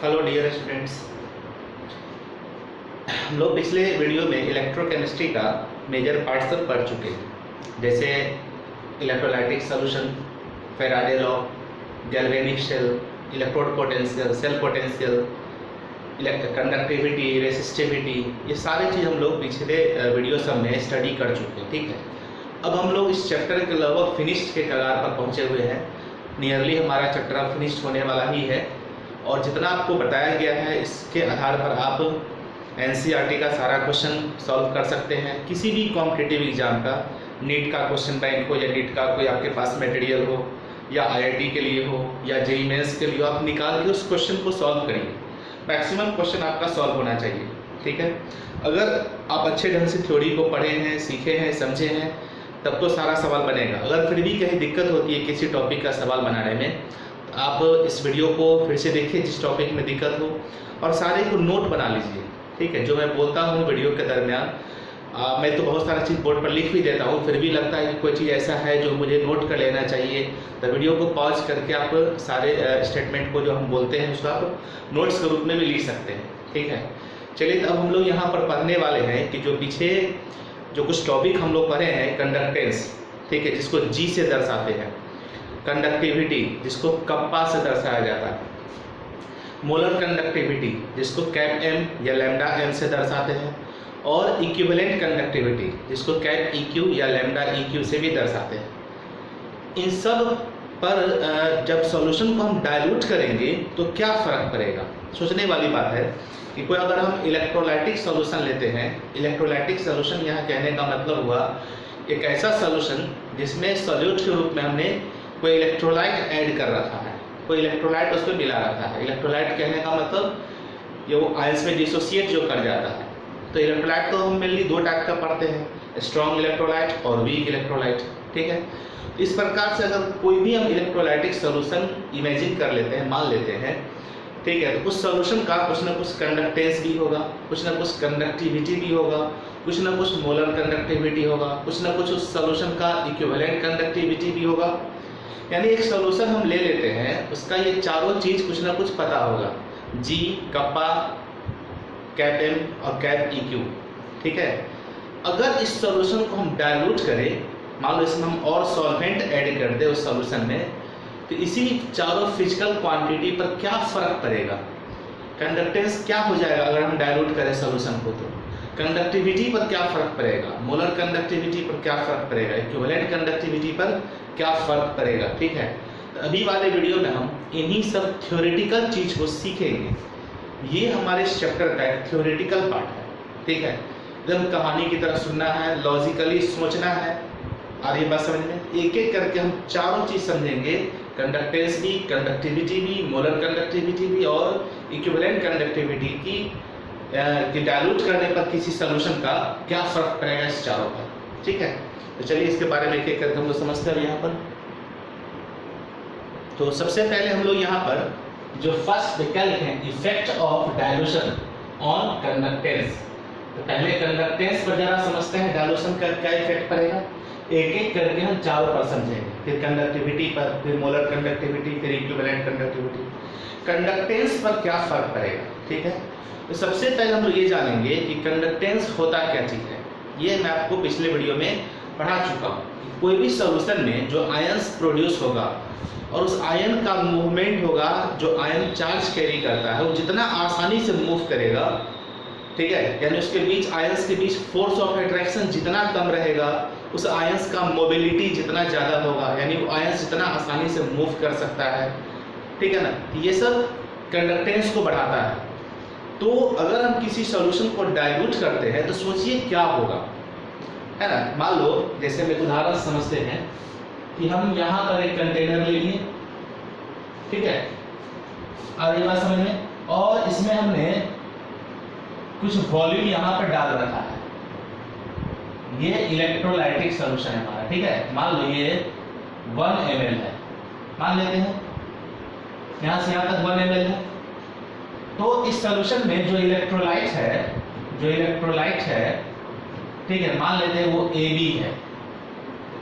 Hello dear students, हम लोग पिछले वीडियो में इलेक्ट्रोकेमिस्ट्री का मेजर पार्ट्स तक पढ़ चुके हैं, जैसे electrolytic solution, Faraday law, galvanic cell, electrode potential, cell potential, conductivity, resistivity, ये सारी चीज़ हम लोग पिछले वीडियो सब में स्टडी कर चुके हैं। ठीक है, अब हम लोग इस चैप्टर के लगभग फिनिश्ड के कगार पर पहुँचे हुए हैं। नियरली हमारा चैप्टर अब फिनिश्ड होने वाला ही है और जितना आपको बताया गया है इसके आधार पर आप एनसीईआरटी का सारा क्वेश्चन सॉल्व कर सकते हैं। किसी भी कॉम्पिटिटिव एग्जाम का, नीट का क्वेश्चन बैंक हो या नीट का कोई आपके पास मटेरियल हो या आईआईटी के लिए हो या जेईई मेंस के लिए हो, आप निकाल के उस क्वेश्चन को सॉल्व करिए। मैक्सिमम क्वेश्चन आपका सॉल्व होना चाहिए। ठीक है, अगर आप अच्छे ढंग से थ्योरी को पढ़े हैं, सीखे हैं, समझे हैं, तब तो सारा सवाल बनेगा। अगर फिर भी कहीं दिक्कत होती है किसी टॉपिक का सवाल बनाने में, तो आप इस वीडियो को फिर से देखिए जिस टॉपिक में दिक्कत हो, और सारे को नोट बना लीजिए। ठीक है, जो मैं बोलता हूँ वीडियो के दरमियान, मैं तो बहुत सारा चीज़ बोर्ड पर लिख भी देता हूँ, फिर भी लगता है कि कोई चीज़ ऐसा है जो मुझे नोट कर लेना चाहिए, तो वीडियो को पॉज करके आप सारे स्टेटमेंट को जो हम बोलते हैं उसको आप नोट्स के रूप में भी लिख सकते हैं। ठीक है, चलिए तो अब हम लोग यहाँ पर पढ़ने वाले हैं कि जो पीछे जो कुछ टॉपिक हम लोग पढ़े हैं, कंडक्टेंस, ठीक है, जिसको जी से दर्शाते हैं, कंडक्टिविटी जिसको कप्पा से दर्शाया जाता है, मोलर कंडक्टिविटी जिसको कैप एम या लैम्डा एम से दर्शाते हैं, और इक्विवेलेंट कंडक्टिविटी जिसको कैप इक्यू या लैम्डा इक्यू से भी दर्शाते हैं। इन सब पर जब सॉल्यूशन को हम डाइल्यूट करेंगे तो क्या फ़र्क पड़ेगा, सोचने वाली बात है कि कोई अगर हम इलेक्ट्रोलाइटिक सॉल्यूशन लेते हैं, इलेक्ट्रोलाइटिक सॉल्यूशन यहाँ कहने का मतलब हुआ एक ऐसा सॉल्यूशन जिसमें सॉल्यूट के रूप में हमने कोई इलेक्ट्रोलाइट ऐड कर रखा है, कोई इलेक्ट्रोलाइट उस पर मिला रखा है। इलेक्ट्रोलाइट कहने का मतलब ये वो आयंस में डिसोसिएट जो कर जाता है। तो इलेक्ट्रोलाइट तो हम मेनली दो टाइप का पढ़ते हैं, स्ट्रॉन्ग इलेक्ट्रोलाइट और वीक इलेक्ट्रोलाइट। ठीक है, इस प्रकार से अगर कोई भी हम इलेक्ट्रोलाइटिक सॉल्यूशन इमेजिन कर लेते हैं, मान लेते हैं, ठीक है, तो उस सॉल्यूशन का कुछ ना कुछ कंडक्टेंस भी होगा, कुछ ना कुछ कंडक्टिविटी भी होगा, कुछ ना कुछ मोलर कंडक्टिविटी होगा, कुछ ना कुछ उस सॉल्यूशन का इक्विवेलेंट कंडक्टिविटी भी होगा। यानी एक सॉल्यूशन हम ले लेते हैं, उसका ये चारों चीज़ कुछ ना कुछ पता होगा, जी, कप्पा, कैप एम और कैप इक्यू। ठीक है, अगर इस सॉल्यूशन को हम डाइल्यूट करें, मान लो इसमें हम और सॉल्वेंट ऐड कर दें उस सॉल्यूशन में, तो इसी चारों फिजिकल क्वांटिटी पर क्या फ़र्क पड़ेगा, कंडक्टेंस क्या हो जाएगा अगर हम डाइल्यूट करें सॉल्यूशन को, तो कंडक्टिविटी पर क्या फ़र्क पड़ेगा, मोलर कंडक्टिविटी पर क्या फ़र्क पड़ेगा, इक्विवेलेंट कंडक्टिविटी पर क्या फ़र्क पड़ेगा। ठीक है, तो अभी वाले वीडियो में हम इन्हीं सब थ्योरेटिकल चीज़ को सीखेंगे। ये हमारे इस चैप्टर का एक थ्योरेटिकल पार्ट है। ठीक है, एकदम कहानी की तरह सुनना है, लॉजिकली सोचना है। और ये बात समझ में, एक एक करके हम चारों चीज़ समझेंगे, कंडक्टेंस भी, कंडक्टिविटी भी, मोलर कंडक्टिविटी भी और इक्विवेलेंट कंडक्टिविटी की डाइल्यूट करने पर किसी सॉल्यूशन का क्या फ़र्क पड़ेगा इस चारों पर। ठीक है, तो चलिए इसके बारे में एक एक करके हम लोग समझते हैं। यहाँ पर तो सबसे पहले हम लोग यहाँ पर जो फर्स्ट विकल्प है, effect of dilution on conductance, तो पहले कंडक्टेंस पर जरा समझते हैं डाइल्यूशन का क्या इफेक्ट पड़ेगा। एक एक करके हम चारों पर समझेंगे, फिर कंडक्टिविटी पर, फिर मोलर कंडक्टिविटी, फिर इक्विवेलेंट कंडक्टिविटी, कंडक्टेंस पर क्या फ़र्क पड़ेगा। ठीक है, तो सबसे पहले हम लोग ये जानेंगे कि कंडक्टेंस होता क्या चीज़ है। ये मैं आपको पिछले वीडियो में पढ़ा चुका हूँ। कोई भी सॉल्यूशन में जो आयंस प्रोड्यूस होगा और उस आयन का मूवमेंट होगा, जो आयन चार्ज कैरी करता है, वो जितना आसानी से मूव करेगा, ठीक है, यानी उसके बीच आयंस के बीच फोर्स ऑफ अट्रैक्शन जितना कम रहेगा, उस आयंस का मोबिलिटी जितना ज़्यादा होगा, यानी वो आयंस जितना आसानी से मूव कर सकता है। ठीक है ना, ये सब कंडक्टेंस को बढ़ाता है। तो अगर हम किसी सॉल्यूशन को डाइल्यूट करते हैं तो सोचिए क्या होगा, है ना। मान लो जैसे हम एक उदाहरण समझते हैं कि हम यहाँ पर एक कंटेनर ले लिए, ठीक है, और ये बात समझ में, और इसमें हमने कुछ वॉल्यूम यहाँ पर डाल रखा है। ये इलेक्ट्रोलाइटिक सॉल्यूशन है हमारा। ठीक है, मान लो ये 1 ml है, मान लेते हैं यहाँ से यहाँ तक 1 ml है। तो इस सॉल्यूशन में जो इलेक्ट्रोलाइट है, ठीक है, मान लेते हैं वो AB है,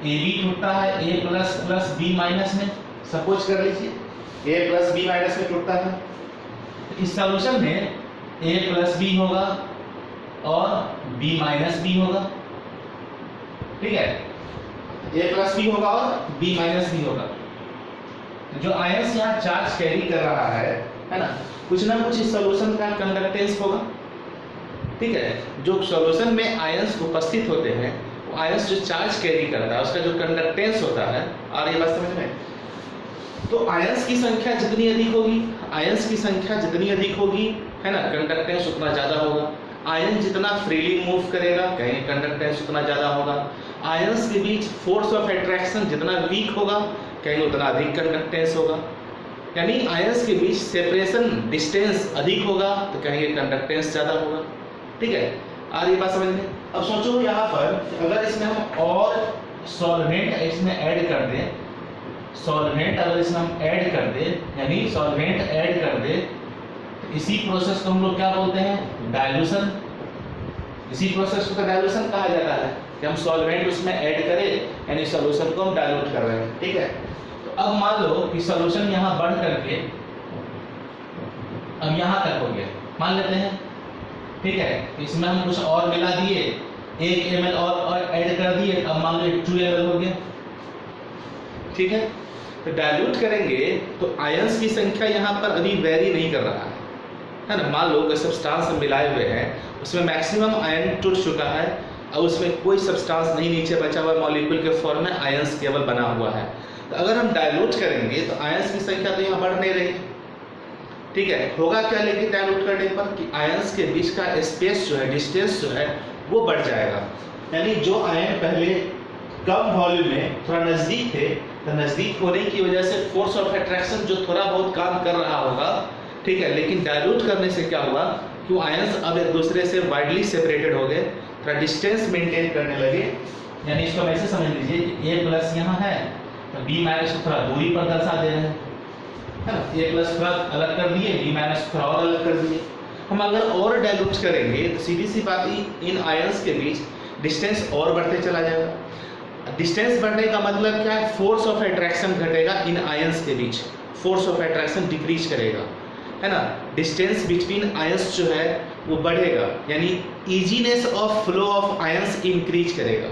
AB टूटता है A प्लस B माइनस में, सपोज कर लीजिए A प्लस B माइनस में टूटता है। इस सॉल्यूशन में a प्लस बी होगा और b माइनस बी होगा, ठीक है, a प्लस बी होगा और b माइनस बी होगा। जो आयंस यहाँ चार्ज कैरी कर रहा है ना, कुछ ना कुछ इस सॉल्यूशन का कंडक्टेंस होगा, ठीक है। जो सॉल्यूशन में आयंस उपस्थित होते हैं, वो आयंस जो चार्ज कैरी करता है उसका जो कंडक्टेंस होता है, और ये बात समझ में, तो आयंस की संख्या जितनी अधिक होगी, आयंस की संख्या जितनी अधिक होगी, है ना, कंडक्टेंस उतना ज्यादा होगा। आयन जितना फ्रीली मूव करेगा, कहेंगे कंडक्टेंस उतना ज्यादा होगा। आयंस के बीच फोर्स ऑफ अट्रैक्शन जितना वीक होगा, कहेंगे उतना अधिक कंडक्टेंस होगा। यानी आयंस के बीच सेपरेशन डिस्टेंस अधिक होगा, तो कहेंगे कंडक्टेंस ज्यादा होगा, ठीक है। आ रही बात समझ में? अब सोचो यहाँ पर अगर इसमें हम और सॉल्वेंट इसमें ऐड कर दें, सॉल्वेंट अगर इसमें हम ऐड कर दें, यानी सॉल्वेंट ऐड कर दें, इसी प्रोसेस को हम लोग क्या बोलते हैं? डाइल्यूशन। इसी प्रोसेस को डाइल्यूशन कहा जाता है कि हम सॉल्वेंट उसमें ऐड करें, यानी सॉल्यूशन को हम डाइल्यूट कर रहे हैं, ठीक है। तो अब मान लो कि सॉल्यूशन यहाँ बढ़ करके अब यहाँ तक हो गया, मान लेते हैं, ठीक है। इसमें हम कुछ और मिला दिए, 1 ml और ऐड कर दिए, अब मान लो 2 ml हो गया, ठीक है। तो डाइल्यूट करेंगे तो आयंस की संख्या यहाँ पर अभी वेरी नहीं कर रहा है ना। मान लो कि सब्सटेंस मिलाए हुए हैं, उसमें मैक्सिमम आयन टूट चुका है, और उसमें कोई सब्सटेंस नहीं नीचे बचा हुआ, मॉलिक्यूल के फॉर्म में आयंस केवल बना हुआ है। तो अगर हम डाइल्यूट करेंगे तो आयंस की संख्या तो यहाँ बढ़ नहीं रही, ठीक है। होगा क्या लेकिन डाइल्यूट करने पर कि आयंस के बीच का स्पेस जो है, डिस्टेंस जो है, वो बढ़ जाएगा। यानी जो आयन पहले कम वॉल्यूम में थोड़ा नजदीक थे, तो नजदीक होने की वजह से फोर्स ऑफ अट्रैक्शन जो थोड़ा बहुत काम कर रहा होगा, ठीक है। लेकिन डाइल्यूट करने से क्या हुआ कि आयंस अब एक दूसरे से वाइडली सेपरेटेड हो गए, थोड़ा डिस्टेंस मेंटेन करने लगे। यानी इसको ऐसे समझ लीजिए कि a प्लस यहाँ है तो b माइनस को थोड़ा दूरी पर दर्शा दे रहे हैं, है ना। a प्लस थोड़ा अलग कर दिए, b माइनस थोड़ा और अलग कर दिए। हम अगर और डाइल्यूट करेंगे तो सीधी सी बात ही इन आयंस के बीच डिस्टेंस और बढ़ते चला जाएगा। डिस्टेंस बढ़ने का मतलब क्या है? फोर्स ऑफ अट्रैक्शन घटेगा इन आयंस के बीच, फोर्स ऑफ अट्रैक्शन डिक्रीज करेगा, है ना। डिस्टेंस बिटवीन आयंस जो है वो बढ़ेगा, यानी easiness of flow of ions increase करेगा।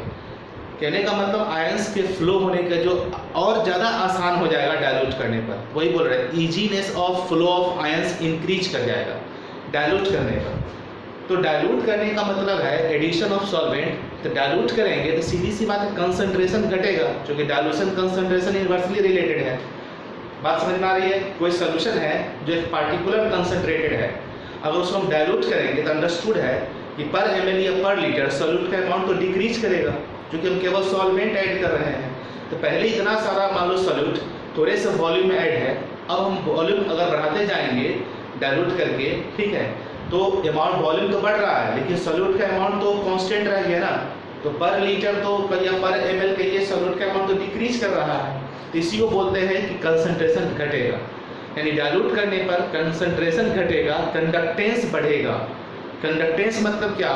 कहने का मतलब आयंस के फ्लो होने का जो और ज़्यादा आसान हो जाएगा डाइल्यूट करने पर, वही बोल रहे हैं, easiness of flow of ions increase कर जाएगा डाइल्यूट करने पर। तो डाइल्यूट करने का मतलब है एडिशन ऑफ सॉल्वेंट। तो डाइल्यूट करेंगे तो सीधी सी बात है कंसंट्रेशन घटेगा, क्योंकि डाइल्यूशन कंसंट्रेशन इनवर्सली रिलेटेड है। बात समझ में आ रही है? कोई सोल्यूशन है जो एक पार्टिकुलर कंसंट्रेटेड है, अगर उसको हम डाइल्यूट करेंगे तो अंडरस्टूड है कि पर ml या पर लीटर सोल्यूट का अमाउंट तो डिक्रीज करेगा, क्योंकि हम केवल सॉल्वेंट ऐड कर रहे हैं। तो पहले इतना सारा मान लो सोल्यूट थोड़े से वॉल्यूम में ऐड है, अब हम वॉल्यूम अगर बढ़ाते जाएंगे डाइल्यूट करके, ठीक है, तो अमाउंट वॉल्यूम तो बढ़ रहा है लेकिन सोल्यूट का अमाउंट तो कांस्टेंट रह गया ना। तो पर लीटर तो या पर ml के लिए सोल्यूट का अमाउंट तो डिक्रीज कर रहा है। तो इसी को बोलते हैं कि कंसंट्रेशन घटेगा, यानी डाइल्यूट करने पर कंसंट्रेशन घटेगा, कंडक्टेंस बढ़ेगा। कंडक्टेंस मतलब क्या?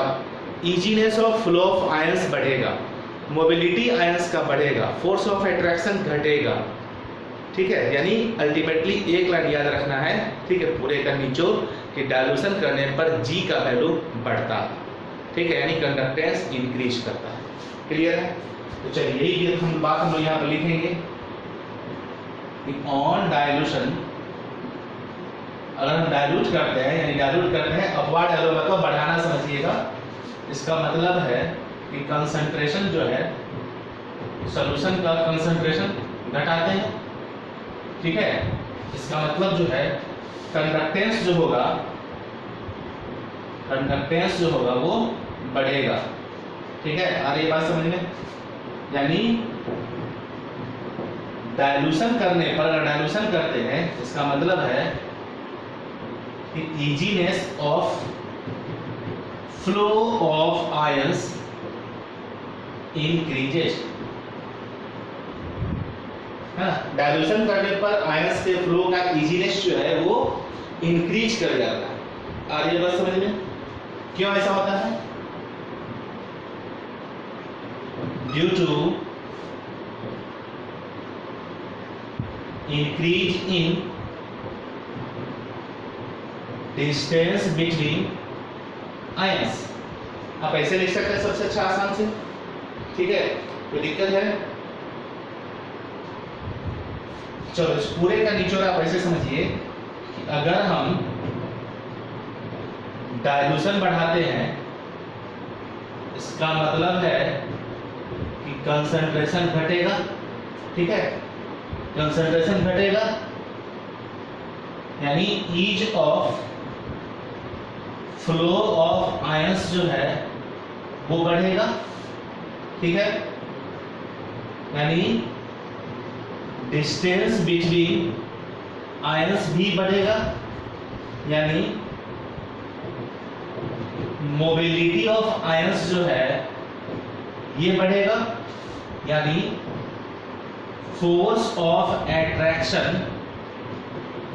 Easiness of flow of ions बढ़ेगा, मोबिलिटी आयंस का बढ़ेगा, फोर्स ऑफ अट्रैक्शन घटेगा, ठीक है। यानी अल्टीमेटली एक लाइन याद रखना है, ठीक है, पूरे का निचोड़ कि डाइल्यूशन करने पर G का वैल्यू बढ़ता है, ठीक है, यानी कंडक्टेंस इंक्रीज करता है। क्लियर है? तो चलिए यही हम बात हम लोग यहाँ पर लिखेंगे। ऑन डाइल्यूशन, अगर हम डाइल्यूट करते हैं, यानी डाइल्यूट करते हैं, अपवार्ड एरो मतलब बढ़ाना समझिएगा। इसका मतलब है कि कंसंट्रेशन जो है, सॉल्यूशन का कंसंट्रेशन घटाते हैं, ठीक है। इसका मतलब जो है कंडक्टेंस जो होगा, कंडक्टेंस जो होगा वो बढ़ेगा, ठीक है। आ रही बात समझ में? यानी डाइल्यूशन करने पर, अगर डाइल्यूशन करते हैं, इसका मतलब है कि easiness of flow of ions increases, है ना। डाइल्यूशन करने पर आयंस के फ्लो का इजीनेस जो है वो इंक्रीज कर जाता है। आ रही बात समझ में? क्यों ऐसा होता है? Due to increase in distance between ions. आप ऐसे लिख सकते हैं सबसे अच्छा आसान से, ठीक है, कोई दिक्कत है? चलो इस पूरे का निचोड़ आप ऐसे समझिए कि अगर हम डाइल्यूशन बढ़ाते हैं, इसका मतलब है कि कंसंट्रेशन घटेगा, ठीक है, कंसंट्रेशन घटेगा, यानी ease of flow of ions जो है वो बढ़ेगा, ठीक है, यानी डिस्टेंस बिटवीन आयंस भी बढ़ेगा, यानी मोबिलिटी ऑफ आयंस जो है ये बढ़ेगा, यानी force of attraction,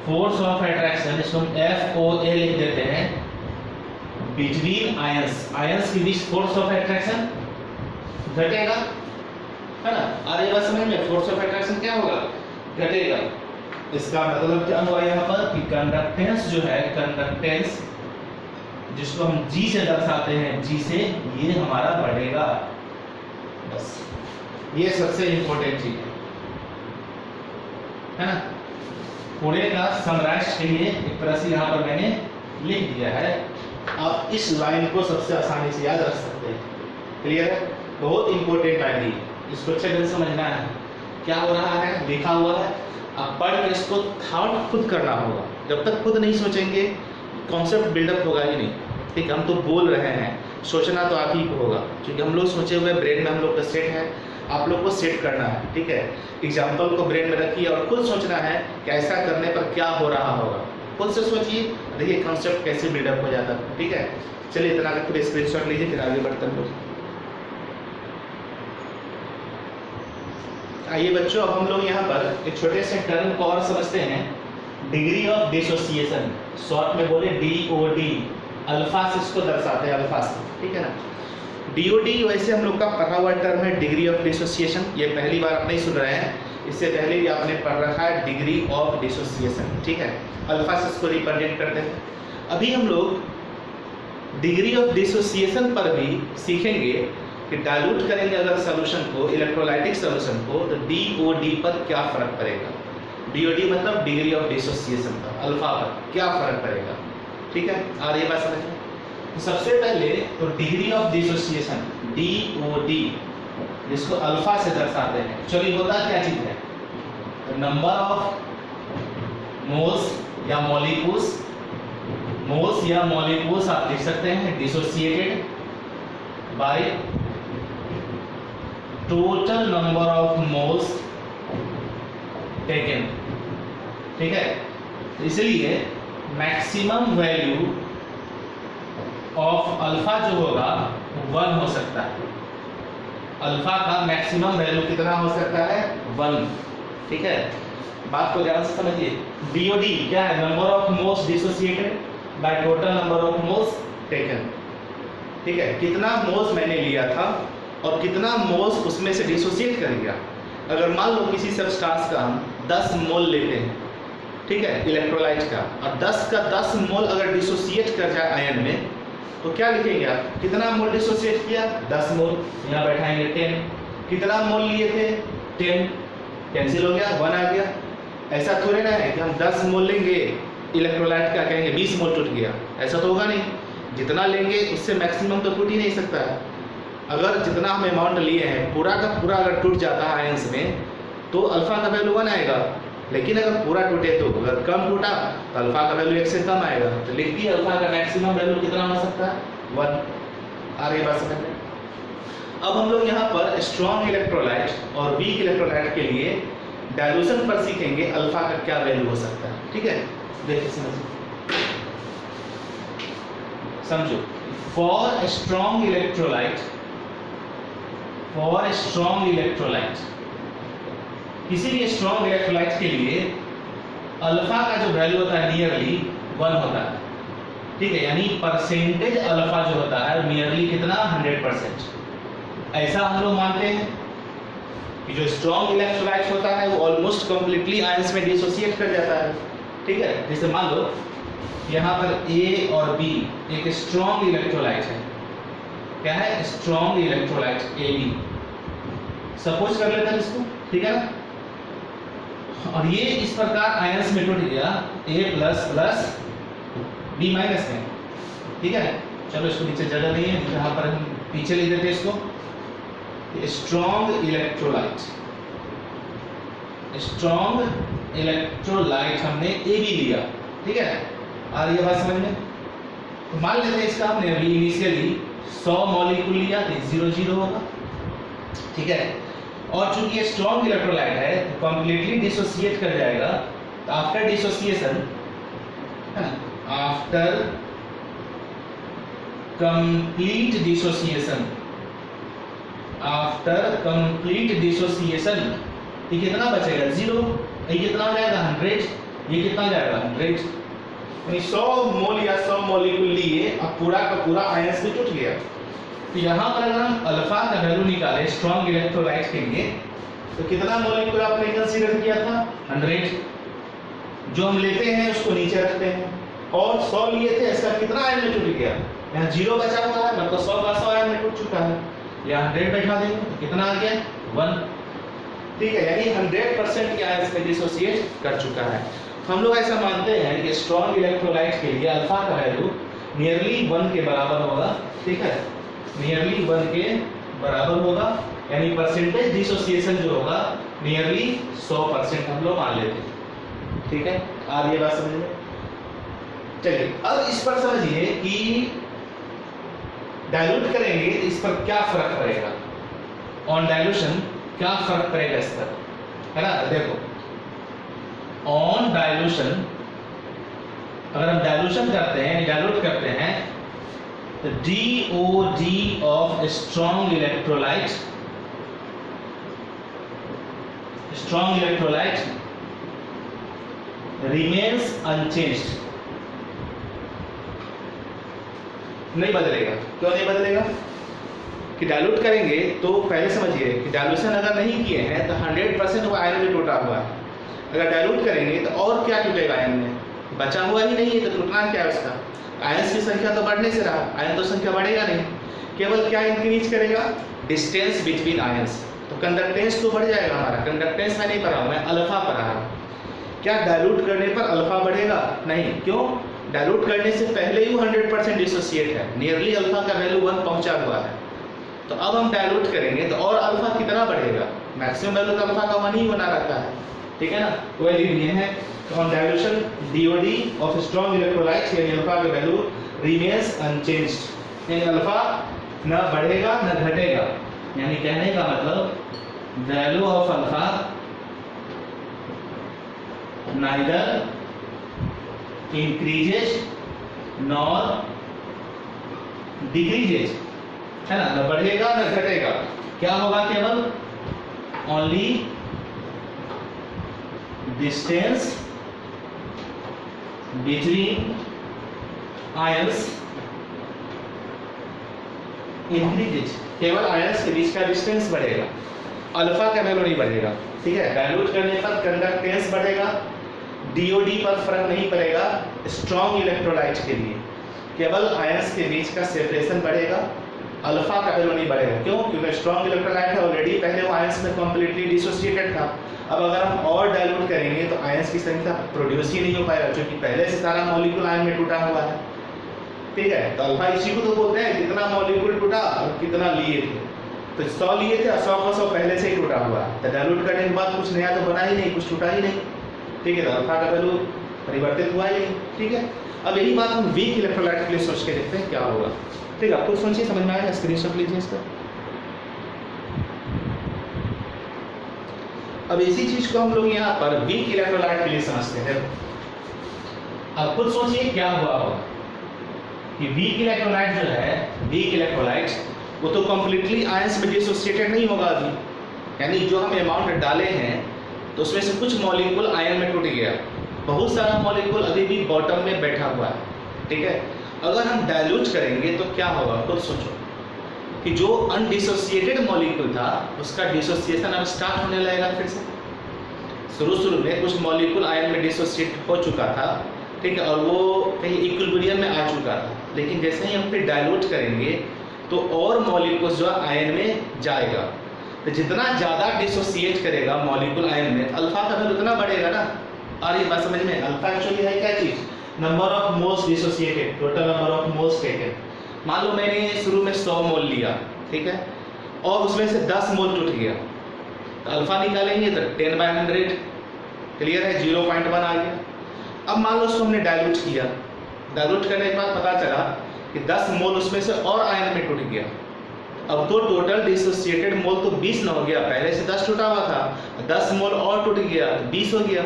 force of attraction इसको हम FOA लिख देते हैं, बिटवीन आयंस, आयंस के बीच फोर्स ऑफ एट्रैक्शन घटेगा, है ना? और ये बात समझ में, फोर्स ऑफ एट्रैक्शन क्या होगा? घटेगा। इसका मतलब क्या हुआ यहाँ पर कि कंडक्टेंस जो है, कंडक्टेंस जिसको हम G से दर्शाते हैं, G से ये हमारा बढ़ेगा। बस ये सबसे इंपॉर्टेंट चीज है ना? पूरे का समराइज के लिए एक तरह से यहाँ पर मैंने लिख दिया है, आप इस लाइन को सबसे आसानी से याद रख सकते हैं। क्लियर है? बहुत इंपॉर्टेंट लाइन है, इसको अच्छे से समझना है। क्या हो रहा है, लिखा हुआ है, आप पढ़ के इसको थॉट खुद करना होगा। जब तक खुद नहीं सोचेंगे कॉन्सेप्ट बिल्डअप होगा ही नहीं, ठीक। हम तो बोल रहे हैं, सोचना तो आप ही को होगा, क्योंकि हम लोग सोचे हुए ब्रेन में हम लोग का सेट है, आप लोग को सेट करना है, ठीक है। एग्जाम्पल को ब्रेन में रखिए और खुद सोचना है कि ऐसा करने पर क्या हो रहा होगा, खुद से सोचिए, देखिए कॉन्सेप्ट कैसे बिल्डअप हो जाता है, ठीक है। चलिए इतना करके स्क्रीनशॉट लीजिए, फिर आगे बढ़ते हैं। आइए बच्चों, अब हम लोग यहाँ पर एक छोटे से टर्म को और समझते हैं, डिग्री ऑफ डिसोसिएशन, शॉर्ट में बोले DOD, अल्फा से इसको दर्शाते हैं, अल्फा से, ठीक है ना। DOD वैसे हम लोग का पढ़ा हुआ टर्म है, डिग्री ऑफ डिसोसिएशन। ये पहली बार आप नहीं सुन रहे हैं, इससे पहले भी आपने पढ़ रखा है डिग्री ऑफ डिसोसिएशन, ठीक है। अल्फा से इसको रिप्रेजेंट करते हैं। अभी हम लोग डिग्री ऑफ डिसोसिएशन पर भी सीखेंगे कि डाइल्यूट करेंगे अगर सॉल्यूशन को, इलेक्ट्रोलाइटिक सॉल्यूशन को, तो DOD पर क्या फर्क पड़ेगा। DOD मतलब डिग्री ऑफ डिसोसिएशन पर, अल्फा पर क्या फर्क पड़ेगा, ठीक है। और ये बात समझिए, तो सबसे पहले तो डिग्री ऑफ डिसोसिएशन DOD, जिसको अल्फा से दर्शाते हैं, चलिए होता क्या चीज है, नंबर ऑफ मोल्स या मॉलिक्यूल्स, मोल्स या मॉलिक्यूल्स आप लिख सकते हैं dissociated by total number of moles taken, ठीक है। इसलिए मैक्सिमम वैल्यू ऑफ अल्फा जो होगा 1 हो सकता है, अल्फा का मैक्सिमम वैल्यू कितना हो सकता है, 1, ठीक है। बात को ध्यान से समझिए, DOD क्या है, number of moles dissociated by total number of moles taken, ठीक है। कितना मोल्स मैंने लिया था और कितना मोल्स उसमें से डिसोसिएट कर लिया। अगर मान लो किसी सब्सटेंस का हम 10 मोल लेते हैं, ठीक है, इलेक्ट्रोलाइट का, और 10 का 10 मोल अगर डिसोसिएट कर जाए आयन में, तो क्या लिखेंगे आप, कितना मोल डिसोसिएट किया, 10 मोल, यहाँ बैठाएंगे 10, कितना मोल लिए थे, 10, कैंसिल हो गया, 1 आ गया। ऐसा थोड़े ना है कि हम 10 मोल लेंगे इलेक्ट्रोलाइट का, कहेंगे 20 मोल टूट गया, ऐसा तो होगा नहीं। जितना लेंगे उससे मैक्सिमम तो टूट ही नहीं सकता है। अगर जितना हम अमाउंट लिए हैं पूरा का पूरा अगर टूट जाता है आयंस में, तो अल्फा का वैल्यू 1 आएगा। लेकिन अगर पूरा टूटे तो, अगर कम टूटा तो अल्फा का वैल्यू 1 से कम आएगा। तो लिख दिए अल्फा का मैक्सिमम वैल्यू कितना हो सकता है, 1। आ रही बात समझ में। अब हम लोग यहाँ पर स्ट्रॉन्ग इलेक्ट्रोलाइट और वीक इलेक्ट्रोलाइट के लिए डाइल्यूशन पर सीखेंगे अल्फा का क्या वैल्यू हो सकता है, ठीक है। देखिए समझिए, समझो, for strong electrolyte, for strong electrolyte, किसी भी स्ट्रॉन्ग इलेक्ट्रोलाइट के लिए अल्फा का जो वैल्यू होता है नियरली 1 होता है, ठीक है। यानी परसेंटेज अल्फा जो होता है नियरली कितना, 100%। ऐसा हम लोग मानते हैं कि जो स्ट्रॉन्ग इलेक्ट्रोलाइट होता है वो ऑलमोस्ट कंप्लीटली आयंस में डिसोसिएट कर जाता है, ठीक है। जैसे मान लो यहाँ पर A और B एक स्ट्रॉन्ग इलेक्ट्रोलाइट है। क्या है? Strong electrolyte AB। सपोज कर लेते हैं इसको, ठीक है ना। और ये इस प्रकार आयंस में टूट गया A plus plus B minus में, ठीक है। चलो इसको नीचे जगह नहीं है, जहां पर हम पीछे लिख देते हैं इसको स्ट्रॉन्ग इलेक्ट्रोलाइट। स्ट्रॉन्ग इलेक्ट्रोलाइट हमने AB लिया, ठीक है। और ये बात समझ में, तो मान लेते हैं इसका हमने अभी इनिशियली 100 मॉलिक्यूल लिया तो 0 होगा, ठीक है। और चूंकि ये स्ट्रॉन्ग इलेक्ट्रोलाइट है तो कंप्लीटली डिसोसिएट कर जाएगा। तो आफ्टर डिसोसिएशन, है ना, after complete dissociation, after complete dissociation ये कितना बचेगा? 0। ये कितना हो जाएगा? 100। ये कितना हो जाएगा? 100। यानी 100 मोल या 100 मॉलिक्यूल लिए, अब पूरा का पूरा आयंस में टूट गया। तो यहाँ पर अगर हम अल्फा का वैल्यू निकाले स्ट्रॉन्ग इलेक्ट्रोलाइट के लिए, तो कितना मॉलिक्यूल आपने कंसीडर किया था? 100। जो हम लेते हैं उसको नीचे रखते हैं, और 100 लिए थे, इसका कितना आयन में टूट गया? यहाँ 0 बचा हुआ है, मतलब 100 का 100 आयन में टूट चुका है। यहाँ 100 बैठा देंगे तो कितना आ गया? 1, ठीक है। यानी 100% के आयंस में डिसोसिएट कर चुका है। हम लोग ऐसा मानते हैं कि स्ट्रॉन्ग इलेक्ट्रोलाइट के लिए अल्फा का वैल्यू नियरली 1 के बराबर होगा, ठीक है। नियरली 1 के बराबर होगा, यानी परसेंटेज डिसोसिएशन जो होगा नियरली 100% हम लोग मान लेते हैं, ठीक है। आप ये बात समझ में? चलिए अब इस पर समझिए कि डाइल्यूट करेंगे तो इस पर क्या फर्क पड़ेगा। ऑन डाइल्यूशन क्या फर्क पड़ेगा इस पर, है ना। देखो ऑन डाइल्यूशन, अगर हम डाइल्यूशन करते हैं, डाइल्यूट करते हैं, तो DOD of strong electrolyte, strong electrolyte remains unchanged, नहीं बदलेगा। क्यों नहीं बदलेगा? कि डाइल्यूट करेंगे तो पहले समझिए कि डाइल्यूशन अगर नहीं किए हैं तो 100% वो आयन में टूटा हुआ है। अगर डाइल्यूट करेंगे तो और क्या टूटेगा आयन में? बचा हुआ ही नहीं है, तो टूटना क्या है उसका? आयंस की संख्या तो बढ़ने से रहा, आयन तो संख्या बढ़ेगा नहीं। केवल क्या इंक्रीज करेगा? Distance between ions. तो कंडक्टेंस तो बढ़ जाएगा हमारा। कंडक्टेंस में नहीं पढ़ा हूं मैं, अल्फा पढ़ा हूं। क्या डाइल्यूट करने पर अल्फा बढ़ेगा? नहीं। क्यों? डाइल्यूट करने से पहले ही वो 100% डिसोसिएट है, नियरली अल्फा का वैल्यू 1 पहुंचा हुआ है। तो अब हम डाइल्यूट करेंगे तो और अल्फा कितना बढ़ेगा? मैक्सिमम वैल्यू तो अल्फा का 1 ही बना रहता है, ठीक है ना। वह लिख है on dilution DOD of strong electrolyte, यानी अल्फा का वैल्यू रिमेन्स अनचेंज्ड, यानी अल्फा न बढ़ेगा न घटेगा। यानी कहने का मतलब value of alpha neither increases nor decreases, है ना। न बढ़ेगा न घटेगा। क्या होगा? केवल only distance between ions increases, केवल आयंस के बीच का डिस्टेंस बढ़ेगा, अल्फा का वैल्यू नहीं बढ़ेगा, ठीक है। डाइल्यूट करने पर कंडक्टेंस बढ़ेगा, DOD पर फर्क नहीं पड़ेगा। स्ट्रॉन्ग इलेक्ट्रोलाइट के लिए केवल आयंस के बीच का सेपरेशन बढ़ेगा, अल्फा का वैल्यू नहीं बढ़ेगा। क्यों? क्योंकि स्ट्रॉन्ग इलेक्ट्रोलाइट है ऑलरेडी, पहले वो आयंस में कंप्लीटली डिसोसिएटेड था। अब अगर हम और डाइल्यूट करेंगे तो आयंस की संख्या प्रोड्यूस ही नहीं हो पाएगा, क्योंकि पहले से सारा मॉलिक्यूल आयन में टूटा हुआ है, ठीक है। तो अल्फा इसी को तो बोलते हैं कितना मॉलिक्यूल टूटा और कितना लिए थे। तो 100 लिए थे, 100 का 100 पहले से ही टूटा हुआ है। तो डाइल्यूट करने के बाद कुछ नया तो बना ही नहीं, कुछ टूटा ही नहीं, ठीक है। तो अल्फा का वैल्यू परिवर्तित हुआ ही नहीं, ठीक है। अब यही बात हम वीक इलेक्ट्रोलाइट के लिए सोच के देखते हैं क्या होगा, ठीक है। आपको सोचिए, समझ में आएगा? स्क्रीनशॉट लीजिए इसका। अब इसी चीज को हम लोग यहाँ पर वीक इलेक्ट्रोलाइट के लिए समझते हैं। अब खुद सोचिए क्या हुआ होगा कि वीक इलेक्ट्रोलाइट जो है, वीक इलेक्ट्रोलाइट वो तो कंप्लीटली आयंस में डिसोसिएटेड नहीं होगा अभी, यानी जो हम अमाउंट डाले हैं तो उसमें से कुछ मॉलिक्यूल आयन में टूट गया, बहुत सारा मॉलिक्यूल अभी भी बॉटम में बैठा हुआ है, ठीक है। अगर हम डाइल्यूट करेंगे तो क्या होगा? खुद सोचो कि जो अनडिसोसिएटेड मॉलिक्यूल था उसका डिसोसिएशन अब स्टार्ट होने लगेगा फिर से। शुरू में कुछ मॉलिक्यूल आयन में डिसोसिएट हो चुका था, ठीक है, और वो कहीं इक्विलिब्रियम में आ चुका था, लेकिन जैसे ही हम फिर डाइल्यूट करेंगे तो और मॉलिक्यूल्स जो आयन में जाएगा, तो जितना ज़्यादा डिसोसिएट करेगा मॉलिक्यूल आयन में, अल्फा का वैल्यू उतना बढ़ेगा ना। और ये बात समझ में, अल्फा एक्चुअली है क्या चीज़, number of moles dissociated, total number of moles taken. मान लो मैंने शुरू में 100 मोल लिया, ठीक है, और उसमें से 10 मोल टूट गया, तो अल्फा निकालेंगे तो 10/100, क्लियर है, 0.1 आ गया। अब मान लो उसको हमने डाइल्यूट किया, डाइल्यूट करने के बाद पता चला कि 10 मोल उसमें से और आयन में टूट गया। अब तो टोटल डिसोसिएटेड मोल तो 20 न हो गया, पहले से 10 टूटा हुआ था, 10 मोल और टूट गया तो 20 हो गया,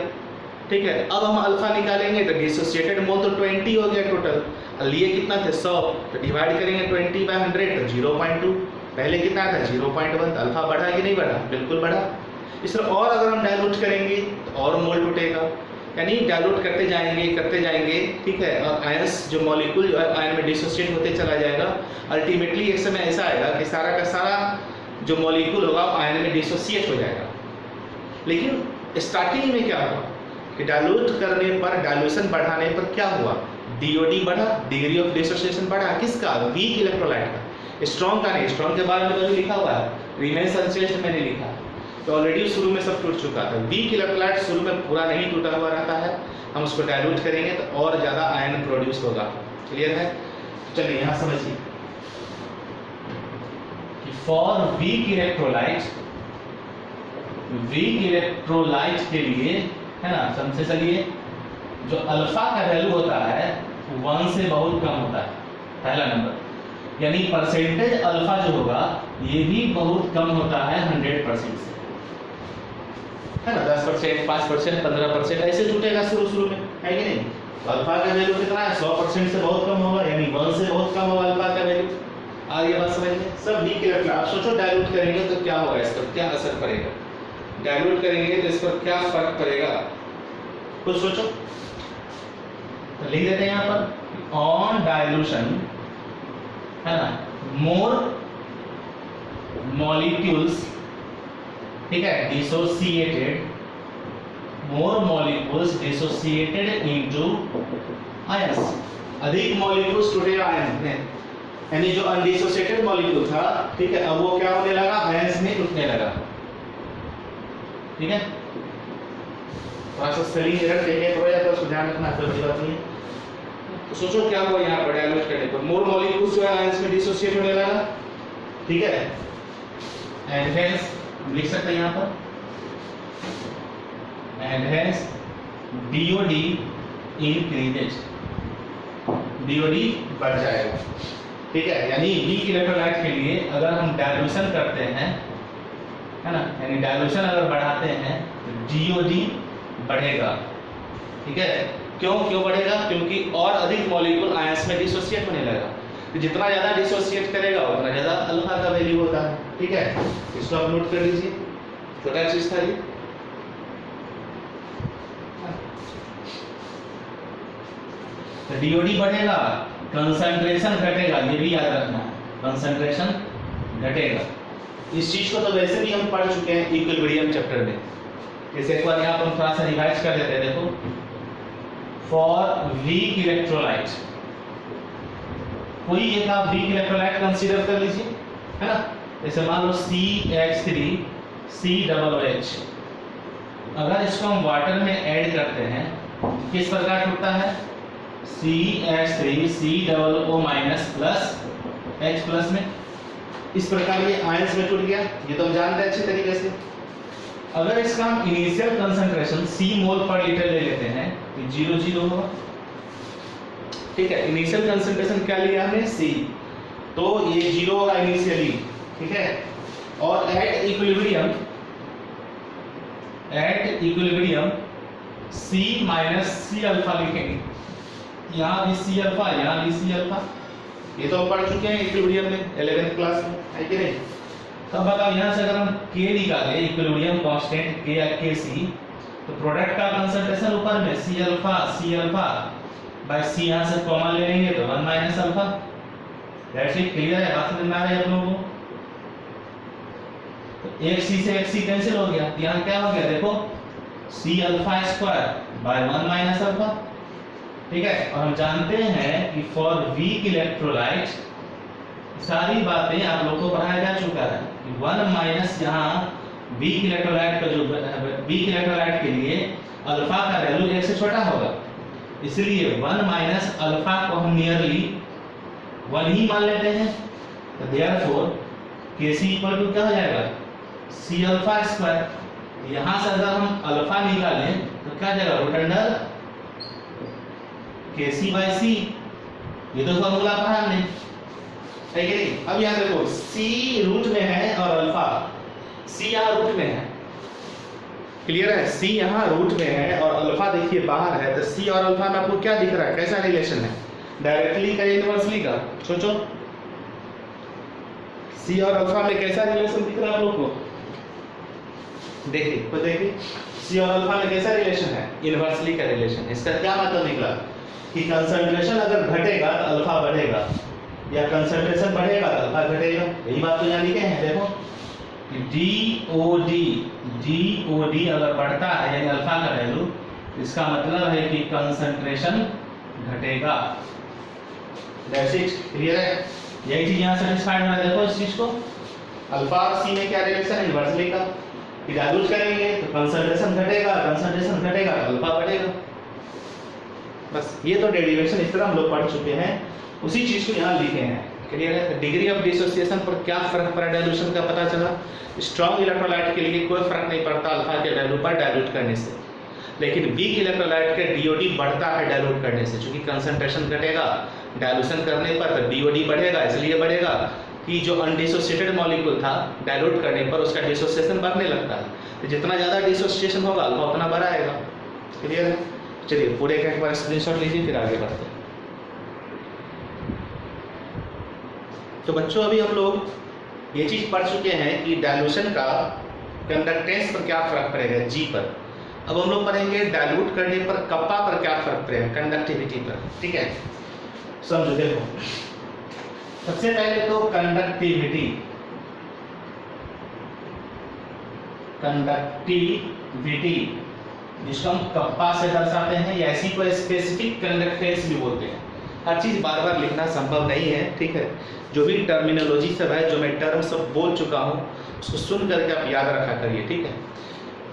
ठीक है। अब हम अल्फा निकालेंगे तो डिसोसिएटेड मोल तो 20 हो गया टोटल। लिए कितना थे 100, तो डिवाइड करेंगे 20/100 तो 0.2, पहले कितना था 0.1, तो अल्फा बढ़ा कि नहीं बढ़ा, बिल्कुल बढ़ा। इस तरह और अगर हम डाइल्यूट करेंगे तो और मोल टूटेगा, यानी डाइल्यूट करते जाएंगे, ठीक है, और आयंस जो मॉलिक्यूल जो आयन में डिसोसिएट होते चला जाएगा। अल्टीमेटली एक समय ऐसा आएगा कि सारा का सारा जो मॉलिक्यूल होगा आयन में डिसोसिएट हो जाएगा। लेकिन स्टार्टिंग में क्या हुआ कि डाइल्यूट करने पर, डाइल्यूशन बढ़ाने पर क्या हुआ, डीओडी बढ़ा, डिग्री ऑफ डिसोसिएशन बढ़ा, किसका, वीक इलेक्ट्रोलाइट का, स्ट्रॉन्ग का नहीं। स्ट्रॉन्ग के बारे में तो लिखा हुआ है, रिमेन्स अनचेंज्ड मैंने लिखा है, तो ऑलरेडी शुरू में सब टूट चुका था। वीक इलेक्ट्रोलाइट शुरू में पूरा नहीं टूटा हुआ रहता है, हम उसको डाइल्यूट करेंगे तो और ज़्यादा आयन प्रोड्यूस होगा, क्लियर है। चलिए यहाँ समझिए कि फॉर वीक इलेक्ट्रोलाइट के लिए, है ना, समझे चलिए, जो अल्फा का वैल्यू होता है 1 से बहुत कम होता है, पहला नंबर, यानी परसेंटेज अल्फा जो होगा ये भी बहुत कम होता है 100% से, है ना, 10%, 5%, 15% ऐसे टूटेगा शुरू में, है कि नहीं। तो अल्फा का वैल्यू कितना है, 100% से बहुत कम होगा, यानी 1 से बहुत कम होगा अल्फा का वैल्यू। आगे बात समझ में, सब वीक इलेक्ट्रोलाइट। आप सोचो डाइल्यूट करेंगे तो क्या होगा, इस पर क्या असर पड़ेगा, डाइल्यूट करेंगे तो इस पर क्या फर्क पड़ेगा, कुछ सोचो। तो लिख देते हैं यहाँ पर, ऑन डाइल्यूशन, है ना, मोर मॉलिक्यूल्स, ठीक है, डिसोसिएटेड, मोर मॉलिक्यूल्स डिसोसिएटेड इनटू आयंस, अधिक मॉलिक्यूल्स टूटे आयन में, यानी जो अनडिसोसिएटेड मॉलिक्यूल था, ठीक है, अब वो क्या होने लगा, आयंस में टूटने लगा, ठीक है। थोड़ा सा स्पेलिंग एरर देखे हो जाता है, उसको ध्यान रखना, कोई बात नहीं। तो सोचो क्या हुआ यहाँ पर डाइल्यूट करने पर, मोर मॉलिक्यूल्स जो है आयंस में डिसोसिएट होने लगा, ठीक है, एंड हेंस लिख सकते हैं यहाँ पर, and hence DoD increases, DoD बढ़ जाएगा, ठीक है। यानी वीक इलेक्ट्रोलाइट के लिए अगर हम डाइल्यूशन करते हैं, है ना, यानी डाइल्यूशन अगर बढ़ाते हैं तो डीओडी बढ़ेगा, ठीक है। क्यों बढ़ेगा, क्योंकि और अधिक मॉलिक्यूल आयंस में डिसोसिएट होने लगा, तो जितना ज्यादा डिसोसिएट करेगा उतना ज्यादा अल्फा का वैल्यू होता है, ठीक है। इसको आप नोट कर लीजिए, छोटा चीज था ये। तो डीओडी बढ़ेगा, कंसंट्रेशन घटेगा, ये भी याद रखना है, कंसंट्रेशन घटेगा। इस चीज को तो वैसे भी हम पढ़ चुके हैं इक्विलिब्रियम चैप्टर में, जैसे एक बार यहाँ पर हम थोड़ा सा रिवाइज कर लेते हैं। देखो, फॉर वीक इलेक्ट्रोलाइट, कोई एक आप वीक इलेक्ट्रोलाइट कंसीडर कर लीजिए, है ना, जैसे मान लो CH3COOH, अगर इसको हम वाटर में ऐड करते हैं किस प्रकार टूटता है, CH3COO- प्लस H प्लस में, इस प्रकार ये आयंस में टूट गया, ये तो हम जानते हैं अच्छे तरीके से। अगर इसका हम इनिशियल कंसंट्रेशन C मोल पर लीटर ले लेते हैं तो 0 होगा, ठीक है। इनिशियल कंसंट्रेशन क्या लिया हमने, C, तो ये 0 होगा इनिशियली, ठीक है। और at equilibrium C minus C alpha लिखेंगे, यहाँ भी C अल्फा, यहाँ भी C अल्फा, ये तो हम पढ़ चुके हैं इक्विलिब्रियम में 11th क्लास में, है कि नहीं। तब बताओ यहाँ से अगर हम K निकाले, इक्विलिब्रियम कांस्टेंट K या KC, तो प्रोडक्ट का कंसंट्रेशन ऊपर में C अल्फा बाय C, यहाँ से कॉमन ले लेंगे तो 1 minus alpha. That's it, clear है, बात समझ में आ रही है आप लोगों को। तो एक C से एक C कैंसिल हो गया, यहाँ क्या हो गया, देखो C alpha square by 1 minus alpha, ठीक है। और हम जानते हैं कि फॉर वीक इलेक्ट्रोलाइट सारी बातें आप लोगों को पढ़ाया जा चुका है कि 1 माइनस यहाँ वीक इलेक्ट्रोलाइट का जो वीक इलेक्ट्रोलाइट के लिए अल्फा का वैल्यू 1 से छोटा होगा, इसलिए 1 माइनस अल्फा को हम नियरली 1 ही मान लेते हैं। तो देयरफॉर Kc इक्वल टू क्या हो जाएगा, C अल्फा स्क्वायर। यहाँ से अगर हम अल्फा निकालें तो क्या जाएगा, root under Kc by C। ये तो फॉर्मूला पढ़ा हमने, है कि नहीं। अब यहाँ देखो C रूट में है और अल्फा, C यहाँ रूट में है, क्लियर है। C यहाँ रूट में है और अल्फा देखिए बाहर है, तो C और अल्फा में आपको क्या दिख रहा है, कैसा रिलेशन है, डायरेक्टली का इनवर्सली का। सोचो C और अल्फा में कैसा रिलेशन दिख रहा है आप लोग को, देखिए तो देखिए C और अल्फा में कैसा रिलेशन है, इनवर्सली का रिलेशन। इसका क्या मतलब निकला कि कंसंट्रेशन अगर घटेगा तो अल्फा बढ़ेगा, या कंसंट्रेशन बढ़ेगा तो अल्फा घटेगा। यही बात तो यहाँ लिखे हैं, देखो DOD अगर बढ़ता है यानी अल्फा का वैल्यू, इसका मतलब है कि कंसंट्रेशन घटेगा। दैट्स इट, क्लियर है। यही चीज यहाँ सेटिस्फाइड है। देखो इस चीज को, अल्फा और सी में क्या रिलेशन है, इनवर्सली का। डाइल्यूट करेंगे तो कंसंट्रेशन घटेगा, कंसंट्रेशन घटेगा तो अल्फा बढ़ेगा। बस ये तो डेरिवेशन इस तरह हम लोग पढ़ चुके हैं, उसी चीज को यहाँ लिखे हैं, क्लियर है। डिग्री ऑफ डिसोसिएशन पर क्या फर्क पड़ा डाइल्यूशन का पता चला। स्ट्रॉन्ग इलेक्ट्रोलाइट के लिए कोई फर्क नहीं पड़ता अल्फा के वैल्यू पर डाइल्यूट करने से, लेकिन वीक इलेक्ट्रोलाइट के डीओडी बढ़ता है डाइल्यूट करने से, क्योंकि कंसंट्रेशन घटेगा डाइल्यूशन करने पर, तो डीओडी बढ़ेगा। इसलिए बढ़ेगा कि जो अनडिसोसिएटेड मॉलिक्यूल था डाइल्यूट करने पर उसका डिसोसिएशन बढ़ने लगता है, तो जितना ज़्यादा डिसोसिएशन होगा अल्फा उतना बड़ा आएगा, क्लियर है। चलिए पूरे का एक बार स्क्रीनशॉट लीजिए, फिर आगे बढ़ते हैं। तो बच्चों अभी हम लोग ये चीज़ पढ़ चुके हैं कि डाइल्यूशन का कंडक्टेंस पर क्या फर्क पड़ेगा, जी पर। अब हम लोग पढ़ेंगे डाइल्यूट करने पर कप्पा पर क्या फर्क पड़ेगा, कंडक्टिविटी पर, ठीक है। समझो, देखो सबसे पहले तो कंडक्टिविटी जिसको हम कप्पा से दर्शाते हैं, या इसी को स्पेसिफिक कंडक्टेंस भी बोलते हैं। हर चीज बार बार लिखना संभव नहीं है, ठीक है। जो भी टर्मिनोलॉजी सब है, जो मैं टर्म सब बोल चुका हूँ, उसको सुन करके आप याद रखा करिए, ठीक है।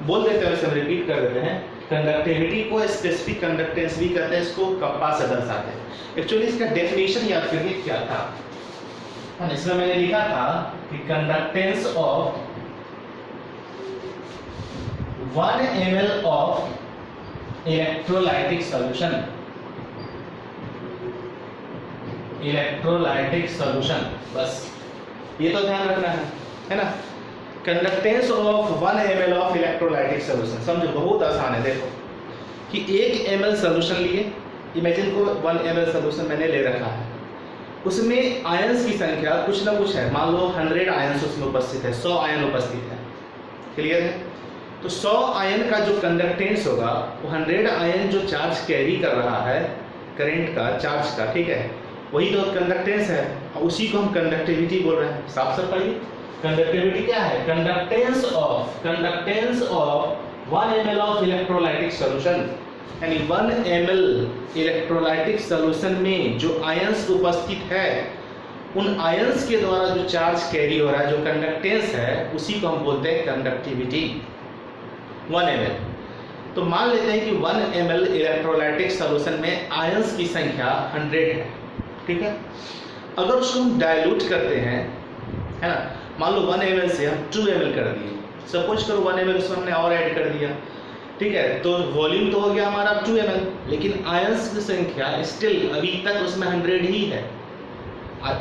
बोल देते हैं, हम रिपीट कर देते हैं। कंडक्टिविटी को स्पेसिफिक कंडक्टेंस भी कहते हैं, इसको कप्पा से दर्शाते हैं। एक्चुअली इसका डेफिनेशन याद करिए क्या था। इसमें मैंने लिखा था कि conductance of 1 ml of electrolytic solution, बस ये तो ध्यान रखना है ना। Conductance of 1 ml of electrolytic solution, समझो बहुत आसान है। देखो कि 1 ml सॉल्यूशन लिए, इमेजिन को 1 ml सॉल्यूशन मैंने ले रखा है, उसमें आयंस की संख्या कुछ ना कुछ है, मान लो 100 आयंस उसमें उपस्थित है, 100 आयन उपस्थित है, क्लियर है। तो 100 आयन का जो कंडक्टेंस होगा वो 100 आयन जो चार्ज कैरी कर रहा है, करंट का, चार्ज का, ठीक है, वही तो कंडक्टेंस है, और उसी को हम कंडक्टिविटी बोल रहे हैं। साफ साफ पढ़िए, कंडक्टिविटी क्या है, conductance of 1 ml of electrolytic solution, यानी 1 ml इलेक्ट्रोलाइटिक सॉल्यूशन में जो आयंस उपस्थित है, उन आयंस के द्वारा जो चार्ज कैरी हो रहा है, जो कंडक्टेंस है, उसी को हम बोलते हैं कंडक्टिविटी। 1 ml, तो मान लेते हैं कि 1 ml इलेक्ट्रोलाइटिक सॉल्यूशन में आयंस की संख्या 100 है, ठीक है। अगर उसको हम डाइल्यूट करते हैं, है ना, मान लो 1 ml से हम 2 ml कर दिए, सपोज करो 1 ml उसमें हमने और ऐड कर दिया, ठीक है, तो वॉल्यूम तो हो गया हमारा 2 ml, लेकिन आयंस की संख्या स्टिल अभी तक उसमें 100 ही है।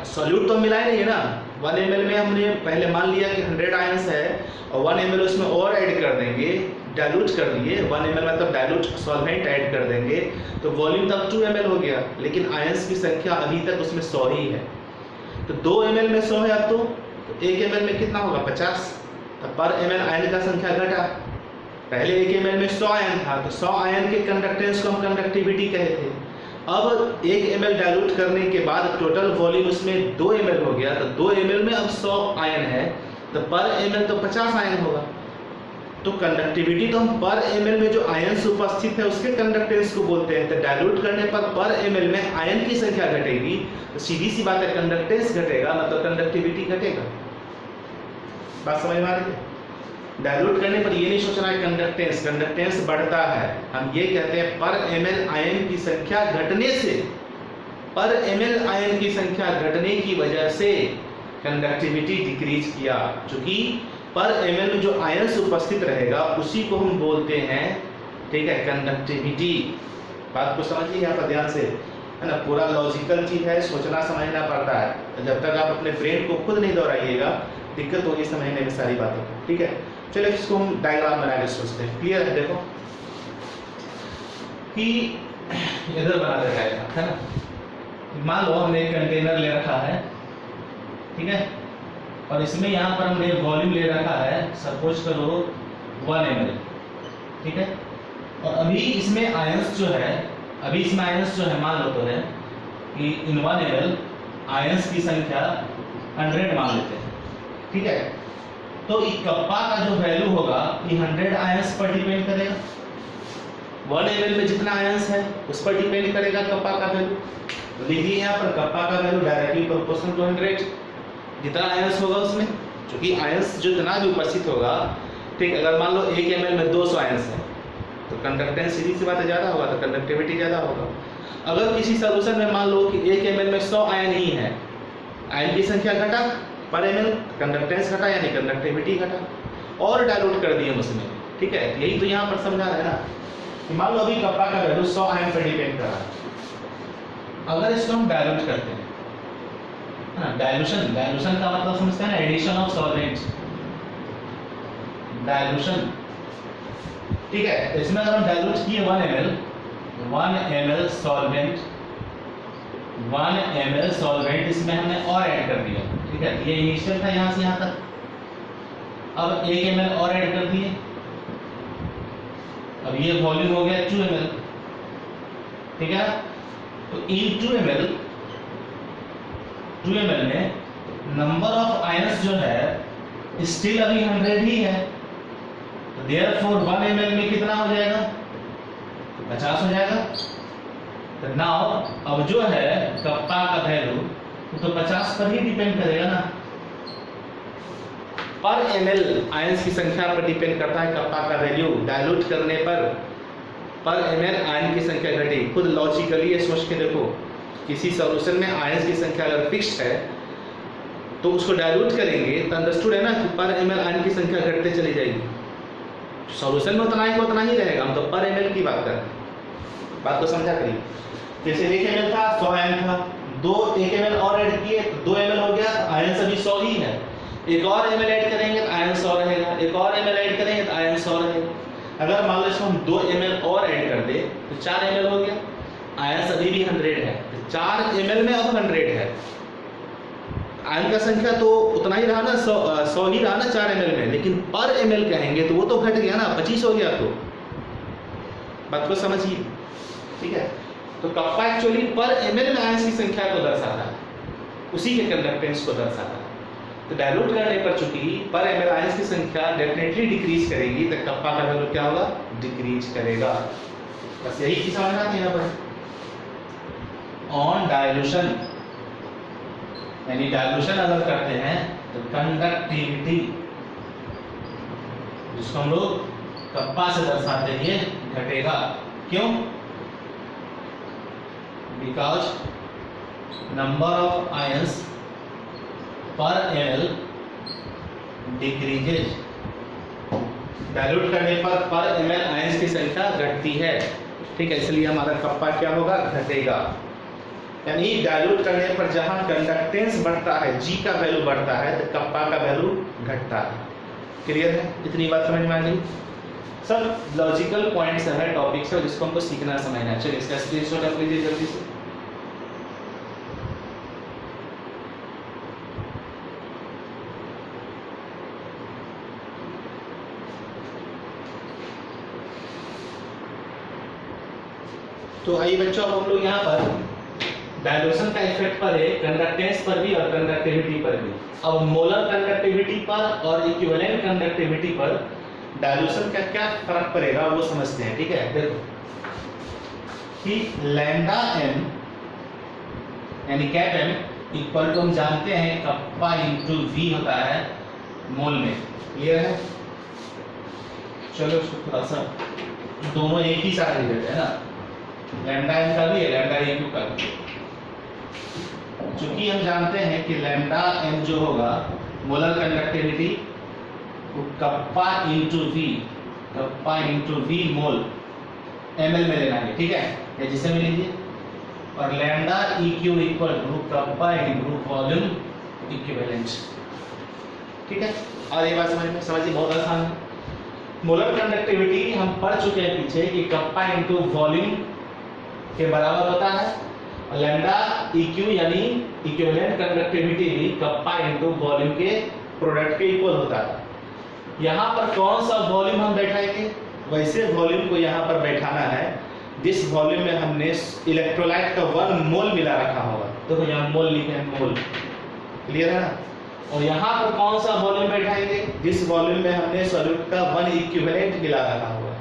सॉल्यूट तो मिला ही नहीं है ना। 1 ml में हमने पहले मान लिया कि 100 आयंस है, और 1 ml उसमें और ऐड कर देंगे, डाइल्यूट कर दिए, 1 ml मतलब डाइल्यूट सॉल्वेंट ऐड कर देंगे, तो वॉल्यूम तक 2 ml हो गया, लेकिन आयंस की संख्या अभी तक उसमें 100 ही है। तो 2 ml में 100 है, अब तो 1 ml में कितना होगा, 50। तो पर ml आयन का संख्या घटा, पहले 1 ml में 100 आयन था, तो 100 आयन के कंडक्टेंस को हम कंडक्टिविटी कहे थे। अब 1 ml डाइल्यूट करने के बाद टोटल वॉल्यूम उसमें 2 ml हो गया, तो 2 ml में अब 100 आयन है, तो पर ml तो 50 आयन होगा, तो कंडक्टिविटी तो हम पर ml में जो आयंस उपस्थित है उसके कंडक्टेंस को बोलते हैं। तो डाइल्यूट करने पर ml में आयन की संख्या घटेगी, तो सीधी सी बात है कंडक्टेंस घटेगा मतलब कंडक्टिविटी घटेगा। बात समझ में आ रही है? डाइल्यूट करने पर ये नहीं सोचना है कंडक्टेंस बढ़ता है, हम ये कहते हैं पर ml आयन की संख्या घटने से, पर ml आयन की संख्या घटने की वजह से कंडक्टिविटी डिक्रीज किया, क्योंकि पर ml में जो आयंस उपस्थित रहेगा उसी को हम बोलते हैं, ठीक है, कंडक्टिविटी। बात को समझिए यहाँ पर ध्यान से, है ना, पूरा लॉजिकल चीज है, सोचना समझना पड़ता है। जब तक आप अपने ब्रेन को खुद नहीं दोहराइएगा दिक्कत होगी समझने में सारी बातों को, ठीक है। चलिए इसको हम डायग्राम बना के सोचते हैं। क्लियर है? देखो कि इधर बना रखा है ना, मान लो हमने एक कंटेनर ले रखा है, ठीक है, और इसमें यहाँ पर हमने वॉल्यूम ले रखा है, सपोज करो 1 ml, ठीक है। और अभी इसमें आयंस जो है, मान लो तो है कि इन 1 ml आयंस की संख्या 100 मान लेते हैं, ठीक है। तो इस कप्पा का जो वैल्यू होगा ये 100 आयंस पर डिपेंड करेगा। 1 ml में जितना आयंस है उस पर डिपेंड करेगा कप्पा का वैल्यू। लिखिए यहाँ पर कप्पा का वैल्यू डायरेक्टली प्रोपोर्शनल टू 100, जितना आयंस होगा उसमें, क्योंकि आयंस जितना भी उपस्थित होगा, ठीक, अगर मान लो 1 ml में 200 आयंस है तो कंडक्टेंस सीधी सी बात है ज़्यादा होगा, तो कंडक्टिविटी ज़्यादा होगा। अगर किसी सॉल्यूशन में मान लो कि 1 ml में 100 आयन ही है, आयन की संख्या घटा पर ml, कंडक्टेंस घटा यानी कंडक्टिविटी घटा, और डाइल्यूट कर दिए उसमें, ठीक है। यही तो यहाँ पर समझा है ना कि मान लो अभी कप्पा का वैल्यू 100 आयन पर डिपेंड कर रहा है, अगर इसको हम डाइल्यूट करते हैं, है ना, डाइल्यूशन का मतलब समझते हैं ना, एडिशन ऑफ सॉल्वेंट, डाइल्यूशन, ठीक है। तो इसमें अगर हम डाइल्यूट किए 1 ml सॉल्वेंट, 1 ml सॉल्वेंट इसमें हमने और ऐड कर दिया, ठीक है। ये इनिशियल था यहाँ से यहाँ तक, अब 1 ml और ऐड कर दिए, अब ये वॉल्यूम हो गया 2 ml, ठीक है। तो इन 2 ml में नंबर ऑफ आयंस जो है स्टिल अभी 100 ही है, तो देयरफॉर 1 ml में कितना हो जाएगा, 50 हो जाएगा। तो नाउ अब जो है कप्पा का वैल्यू तो 50 पर ही डिपेंड करेगा ना, पर ml आयंस की संख्या पर डिपेंड करता है कप्पा का वैल्यू। डाइल्यूट करने पर ml आयन की संख्या घटी। खुद लॉजिकली ये सोच के देखो, किसी सॉल्यूशन में आयंस की संख्या अगर फिक्स्ड है तो उसको डाइल्यूट करेंगे तो अंडरस्टूड है ना कि पर ml आयन की संख्या घटते चली जाएगी। सॉल्यूशन में उतना ही रहेगा, हम तो पर ml की बात कर रहे हैं। बात को समझा करिए। जैसे 1 ml था, 100 आयन था, 1 ml और ऐड किए तो 2 ml हो गया, आयन सभी 100 ही है। एक और ml ऐड करेंगे तो आयन 100 रहेगा, एक और ml ऐड करेंगे तो आयन 100 रहेगा। अगर मान लो इसमें हम 2 ml और ऐड कर दे तो 4 ml हो गया, आयन सभी भी 100 है, तो 4 ml में अब 100 है। आयन का संख्या तो उतना ही रहा ना, 100 ही रहा ना 4 ml में, लेकिन पर ml कहेंगे तो वो तो घट गया ना, 25 हो गया। तो बात को समझिए, ठीक है। तो कप्पा एक्चुअली पर ml में आयंस की संख्या को दर्शाता है, उसी के कंडक्टेंस को दर्शाता है। तो डाइल्यूट करने पर चूंकि पर ml आयंस की संख्या डेफिनेटली डिक्रीज करेगी, तो कप्पा का वैल्यू क्या होगा, डिक्रीज करेगा। बस यही चीज समझना है यहाँ पर। ऑन डाइल्यूशन, यानी डाइल्यूशन अगर करते हैं तो कंडक्टिविटी, जिसको हम लोग कप्पा से दर्शाते हैं, ये घटेगा। क्यों? बिकॉज नंबर ऑफ आयंस पर ml डिक्रीजेज। डाइल्यूट करने पर ml आयंस की संख्या घटती है, ठीक है, इसलिए हमारा कप्पा क्या होगा, घटेगा। यानी डाइल्यूट करने पर जहां कंडक्टेंस बढ़ता है, G का वैल्यू बढ़ता है, तो कप्पा का वैल्यू घटता है। क्लियर है? इतनी बात समझ में आ गई? सब लॉजिकल पॉइंट्स है, टॉपिक्स है, जिसको हमको सीखना समझना है। चलिए इसका स्क्रीनशॉट आप लीजिए जल्दी से। तो आइए बच्चों, अब हम लोग यहाँ पर डाइल्यूशन का इफेक्ट पर है कंडक्टेंस पर भी और कंडक्टिविटी पर भी। अब मोलर कंडक्टिविटी पर और इक्विवेलेंट कंडक्टिविटी पर डायल्यूशन का क्या फर्क पड़ेगा वो समझते हैं, ठीक है। देखो कि लैम्डा एम यानी कैप एम इक्वल टू हम जानते हैं कप्पा इंटू वी होता है मोल में, क्लियर है। चलो इसको थोड़ा सा दोनों एक ही साथ लिख देते हैं ना, लैम्डा एम का भी है लैम्डा ए क्यू का भी। चूंकि हम जानते हैं कि लैम्डा एम जो होगा मोलर कंडक्टिविटी वो kappa into V mol ml में लेना है, ठीक है, या जिसे भी लीजिए। और lambda E Q equal to kappa into volume equivalent, ठीक है। और ये बात समझिए बहुत आसान है। मोलर कंडक्टिविटी हम पढ़ चुके हैं पीछे कि कप्पा इंटू वॉल्यूम के बराबर होता है, और लैम्डा EQ यानी इक्विवेलेंट कंडक्टिविटी भी कप्पा इंटू वॉल्यूम के प्रोडक्ट के इक्वल होता है। यहाँ पर कौन सा वॉल्यूम हम बैठाएंगे, वैसे वॉल्यूम को यहाँ पर बैठाना है जिस वॉल्यूम में हमने इलेक्ट्रोलाइट का 1 मोल मिला रखा होगा। तो यहाँ मोल लिखे हैं, मोल, क्लियर है ना। और यहाँ पर कौन सा वॉल्यूम बैठाएंगे, जिस वॉल्यूम में हमने सॉल्यूट का 1 इक्विवेलेंट मिला रखा होगा,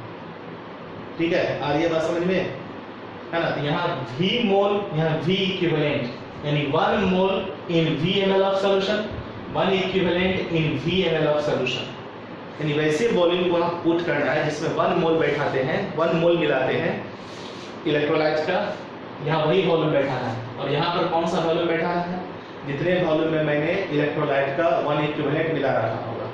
ठीक है। और ये बात समझ में है ना। तो यहाँ V मोल, यहाँ V इक्विवेलेंट यानी 1 मोल इन V ml of solution, 1 equivalent in V ml of solution, यानी वैसे वॉल्यूम को हम पुट करना है जिसमें 1 मोल बैठाते हैं, 1 मोल मिलाते हैं इलेक्ट्रोलाइट का, यहाँ वही वॉल्यूम बैठाना है। और यहाँ पर कौन सा वॉल्यूम बैठाना है, जितने वॉल्यूम में मैंने इलेक्ट्रोलाइट का 1 इक्विवेलेंट मिला रखा होगा,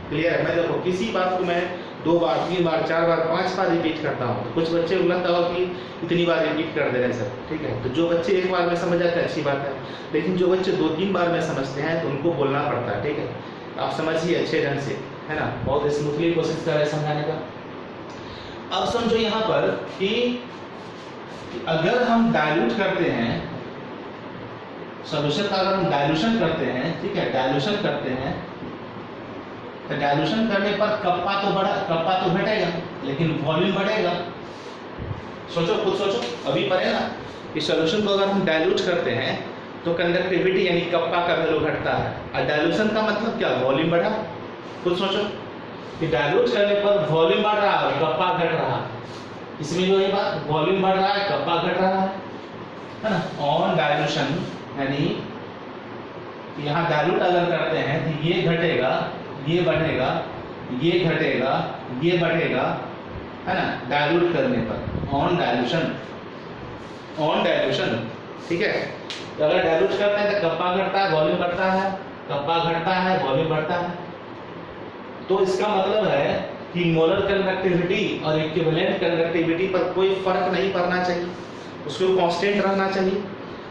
क्लियर है। मैं देखो किसी बात को मैं 2 बार 3 बार 4 बार 5 बार रिपीट करता हूँ, तो कुछ बच्चे को लगता होगा कि इतनी बार रिपीट कर दे रहे हैं सर, ठीक है। तो जो बच्चे एक बार में समझ जाते हैं अच्छी बात है, लेकिन जो बच्चे 2-3 बार में समझते हैं तो उनको बोलना पड़ता है, ठीक है। आप समझिए अच्छे ढंग से, है ना, बहुत स्मूथली कोशिश कर रहे हैं समझाने का। अब समझो यहाँ पर कि अगर हम डाइल्यूट करते हैं सॉल्यूशन का, अगर हम डाइल्यूशन करते हैं, ठीक है, डाइल्यूशन करते हैं, तो डाइल्यूशन करने पर कप्पा तो घटेगा लेकिन वॉल्यूम बढ़ेगा। सोचो, खुद सोचो, अभी पढ़े ना कि सॉल्यूशन को अगर हम डाइल्यूट करते हैं तो कंडक्टिविटी यानी कप्पा का वैल्यू घटता है, और डाइल्यूशन का मतलब क्या, वॉल्यूम बढ़ा। खुद सोचो कि डाइल्यूट करने पर वॉल्यूम बढ़ रहा है और कप्पा घट रहा है, इसमें जो ये बात वॉल्यूम बढ़ रहा है कप्पा घट रहा है ना। ऑन डाइल्यूशन यानी यहाँ डाइल्यूट अगर करते हैं तो ये घटेगा, ये बढ़ेगा, ये घटेगा, ये बढ़ेगा, है ना, डाइल्यूट करने पर। ऑन डाइल्यूशन, ठीक है। तो अगर डाइल्यूट करते हैं तो कप्पा घटता है, वॉल्यूम बढ़ता है, कप्पा घटता है, वॉल्यूम बढ़ता है। तो इसका मतलब है कि मोलर कंडक्टिविटी और इक्विवेलेंट कंडक्टिविटी पर कोई फर्क नहीं पड़ना चाहिए, उसको कांस्टेंट रहना चाहिए।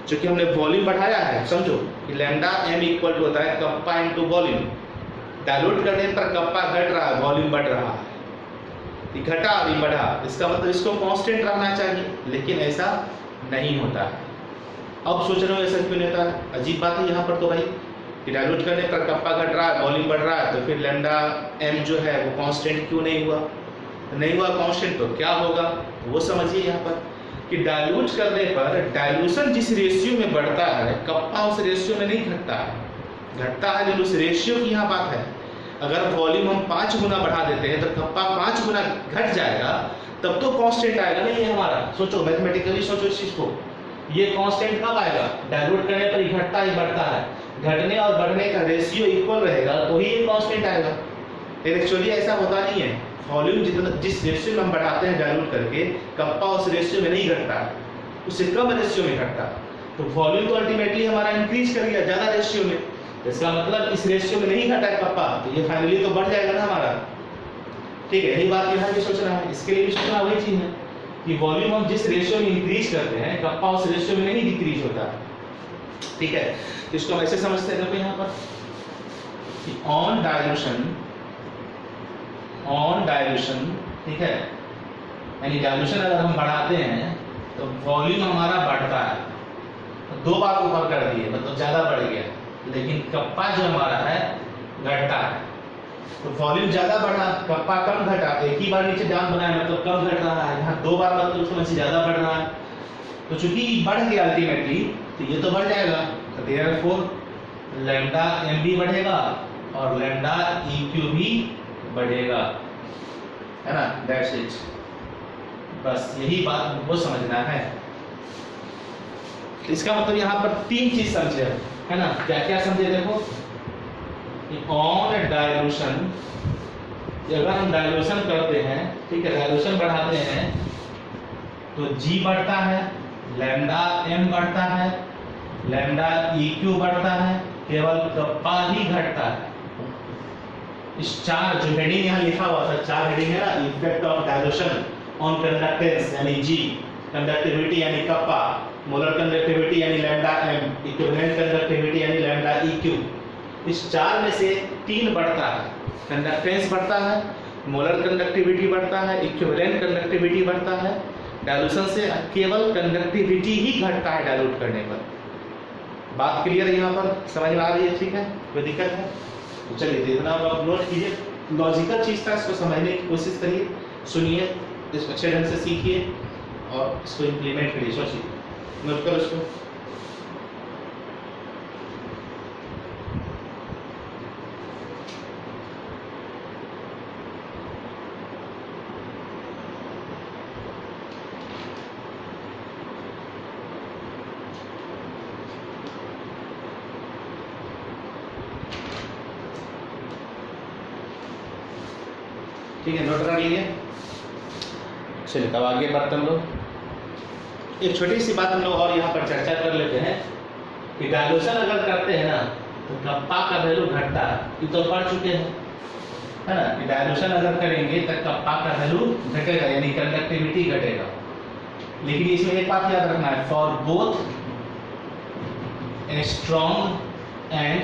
क्योंकि हमने वॉल्यूम बढ़ाया है, समझो कि लैम्डा एम इक्वल टू होता है कप्पा इंटू वॉल्यूम। डाइल्यूट करने पर कप्पा घट रहा है, वॉल्यूम बढ़ रहा है, ये घटा अभी बढ़ा, इसका मतलब इसको कांस्टेंट रहना चाहिए, लेकिन ऐसा नहीं होता है। अब सोच रहे हो ऐसा क्यों नहीं होता है, अजीब बात है यहाँ पर तो भाई, कि डाइल्यूट करने पर कप्पा घट रहा है, वॉल्यूम बढ़ रहा है, तो फिर लैम्डा एम जो है वो कांस्टेंट क्यों नहीं हुआ, नहीं हुआ कांस्टेंट, तो क्या होगा वो समझिए यहाँ पर कि डाइल्यूट करने पर डाइल्यूशन जिस रेशियो में बढ़ता है कप्पा उस रेशियो में नहीं घटता है, घटता है लेकिन उस रेशियो की यहाँ बात है। अगर वॉल्यूम हम 5 गुना बढ़ा देते हैं तो कप्पा 5 गुना घट जाएगा, तब तो कांस्टेंट आएगा नहीं ये हमारा। सोचो मैथमेटिकली सोचो इस चीज को, ये कांस्टेंट कब आएगा, डाइल्यूट करने पर ही घटता ही बढ़ता है, घटने और बढ़ने का रेशियो इक्वल रहेगा तो ही ये कांस्टेंट आएगा। लेकिन एक्चुअली ऐसा होता नहीं है, वॉल्यूम जितना जिस रेशियो में हम बढ़ाते हैं डाइल्यूट करके, कप्पा उस रेशियो में नहीं घटता है, उससे कम रेशियो में घटता है। तो वॉल्यूम तो अल्टीमेटली हमारा इंक्रीज कर गया ज्यादा रेशियो में, इसका मतलब इस रेशियो में नहीं घटा है कप्पा, तो ये फाइनली तो बढ़ जाएगा ना हमारा, ठीक है। यही बात यहाँ भी सोचना है, इसके लिए भी सोचना वही चीज है कि वॉल्यूम हम जिस रेशियो में इंक्रीज करते हैं कप्पा उस रेशियो में नहीं डिक्रीज होता है, ठीक है। तो इसको हम ऐसे समझते हैं, देखो यहाँ पर कि ऑन डाइल्यूशन, ठीक है, यानी डाइल्यूशन अगर हम बढ़ाते हैं तो वॉल्यूम हमारा बढ़ता है, तो 2 बार ऊपर कर दिए मतलब ज्यादा बढ़ गया, लेकिन कप्पा जो हमारा है घटता है। तो वॉल्यूम ज्यादा बढ़ा, कप्पा कम घटा, एक ही बार नीचे डाउन बनाया मतलब कम घट रहा है, यहाँ 2 बार मतलब उसमें से ज्यादा बढ़ रहा है। तो चूंकि बढ़ गया अल्टीमेटली तो ये तो बढ़ जाएगा, तो देयरफॉर लैम्डा एम भी बढ़ेगा और लैम्डा ई क्यू भी बढ़ेगा, है ना, दैट्स इट। बस यही बात हमको समझना है। इसका मतलब यहाँ पर 3 चीज समझे, है ना, क्या क्या समझे, देखो ऑन डायलूशन, अगर हम डायलूशन करते हैं, ठीक है, डायलूशन बढ़ाते हैं तो G बढ़ता है, लैम्डा M बढ़ता है, लैम्डा EQ बढ़ता है, केवल कप्पा ही घटता है। इस 4 जो हेडिंग यहाँ लिखा हुआ था, 4 हेडिंग है ना, effect of dilution on conductance यानी G, कंडक्टिविटी यानी कप्पा, मोलर कंडक्टिविटी यानी लैम्डा M, इक्विवेलेंट कंडक्टिविटी यानी लैम्डा EQ। इस 4 में से 3 बढ़ता है, कंडक्टेंस बढ़ता है, मोलर कंडक्टिविटी बढ़ता है, इक्विवेलेंट कंडक्टिविटी बढ़ता है। डायलूशन से केवल कंडक्टिविटी ही घटता है डायलूट करने पर। बात क्लियर है, यहाँ पर समझ में आ रही है, ठीक है, कोई दिक्कत है तो चलिए देखना, आप नोट कीजिए, लॉजिकल चीज था, इसको समझने की कोशिश करिए, सुनिए, इसको अच्छे ढंग से सीखिए और इसको इम्प्लीमेंट करिए, सोचिए, नोट करो इसको। ठीक है, नोट कर लिए, चलिए तब आगे बढ़ते हम लोग। एक छोटी सी बात हम लोग और यहाँ पर चर्चा कर लेते हैं कि डायलूशन अगर करते हैं ना तो कप्पा का वैल्यू घटता है, ये तो पढ़ चुके हैं, है ना, कि डायलूशन अगर करेंगे तो कप्पा का वैल्यू घटेगा यानी कंडक्टिविटी घटेगा। लेकिन इसमें एक बात याद रखना है, for both a strong and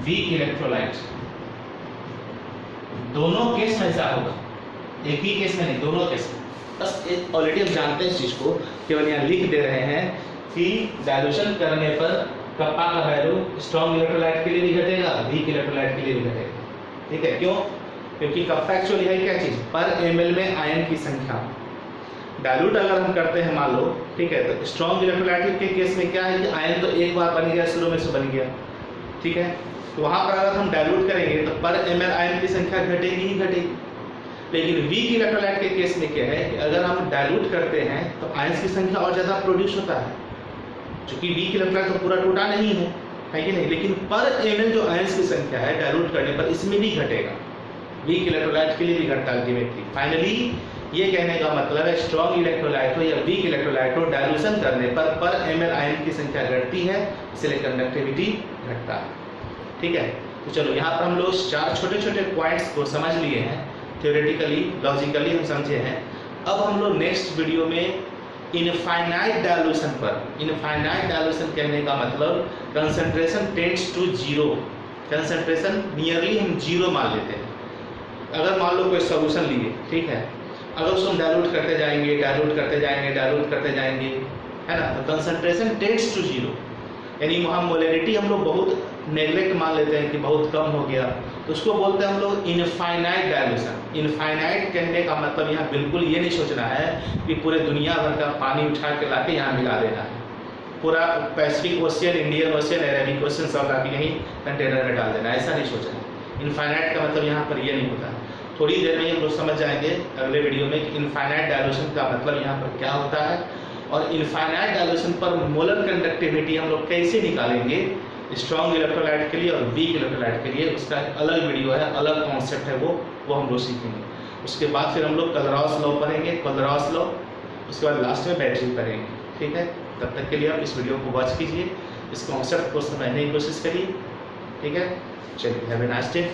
weak electrolyte, दोनों केस में ऐसा होगा, एक ही केस में नहीं, दोनों केस में। बस ऑलरेडी हम जानते हैं इस चीज को, केवल यहाँ लिख दे रहे हैं कि डायलूशन करने पर कप्पा का वैल्यू स्ट्रॉन्ग इलेक्ट्रोलाइट के लिए भी घटेगा, वीक इलेक्ट्रोलाइट के लिए भी घटेगा, ठीक है। क्यों? क्योंकि कप्पा एक्चुअली है क्या चीज, पर ml में आयन की संख्या। डायलूट अगर हम करते हैं मान लो, ठीक है, तो स्ट्रॉन्ग इलेक्ट्रोलाइट के केस में क्या है कि आयन तो एक बार बन गया, शुरू में से बन गया, ठीक है, तो वहां पर अगर हम डायलूट करेंगे तो पर ml आयन की संख्या घटेगी ही घटेगी। लेकिन वीक इलेक्ट्रोलाइट के केस में क्या है कि अगर हम डायलूट करते हैं तो आयंस की संख्या और ज्यादा प्रोड्यूस होता है, क्योंकि वीक इलेक्ट्रोलाइट तो पूरा टूटा नहीं है कि नहीं, लेकिन पर ml जो आयंस की संख्या है डायलूट करने पर इसमें भी घटेगा, वीक इलेक्ट्रोलाइट के लिए भी घटता है अल्टीमेटली। फाइनली ये कहने का मतलब है स्ट्रॉन्ग इलेक्ट्रोलाइट हो या वीक इलेक्ट्रोलाइट हो, डायलूशन करने पर ml आयन की संख्या घटती है, इसलिए कंडक्टिविटी घटता है, ठीक है। तो चलो यहाँ पर हम लोग 4 छोटे छोटे पॉइंट्स को समझ लिए हैं, थ्योरेटिकली लॉजिकली हम समझे हैं। अब हम लोग नेक्स्ट वीडियो में इनफाइनाइट डायलूशन पर, इनफाइनाइट डायलूशन कहने का मतलब concentration tends to zero, concentration nearly हम जीरो मान लेते हैं। अगर मान लो कोई सॉल्यूशन लिए, ठीक है, अगर उसको हम डायलूट करते जाएंगे, डायलूट करते जाएंगे, डायलूट करते जाएंगे, है ना, तो कंसंट्रेशन टेंड्स टू जीरो, यानी वहाँ मोलरिटी हम लोग बहुत नेग्लेक्ट मान लेते हैं कि बहुत कम हो गया, तो उसको बोलते हैं हम लोग इनफाइनाइट डायलूशन। इनफाइनाइट कहने का मतलब यहाँ बिल्कुल ये नहीं सोचना है कि पूरे दुनिया भर का पानी उठा के लाके यहाँ मिला देना है, पूरा Pacific ocean, Indian ocean, Arabic ocean सब लाके यहीं कंटेनर में डाल देना, ऐसा नहीं सोचना। इनफाइनाइट का मतलब यहाँ पर ये नहीं होता। थोड़ी देर में हम लोग समझ जाएंगे अगले वीडियो में कि इनफाइनाइट डायलूशन का मतलब यहाँ पर क्या होता है, और इनफाइनाइट डायलूशन पर मोलर कंडक्टिविटी हम लोग कैसे निकालेंगे स्ट्रॉन्ग इलेक्ट्रोलाइट के लिए और वीक इलेक्ट्रोलाइट के लिए, उसका अलग वीडियो है, अलग कॉन्सेप्ट है, वो हम लोग सीखेंगे। उसके बाद फिर हम लोग कोलरॉस लॉ पढ़ेंगे, कोलरॉस लॉ, उसके बाद लास्ट में बैटरी पढ़ेंगे, ठीक है। तब तक के लिए आप इस वीडियो को वॉच कीजिए, इस कॉन्सेप्ट को समझने की कोशिश करिए, ठीक है। चलिए, हैव ए नाइस डे।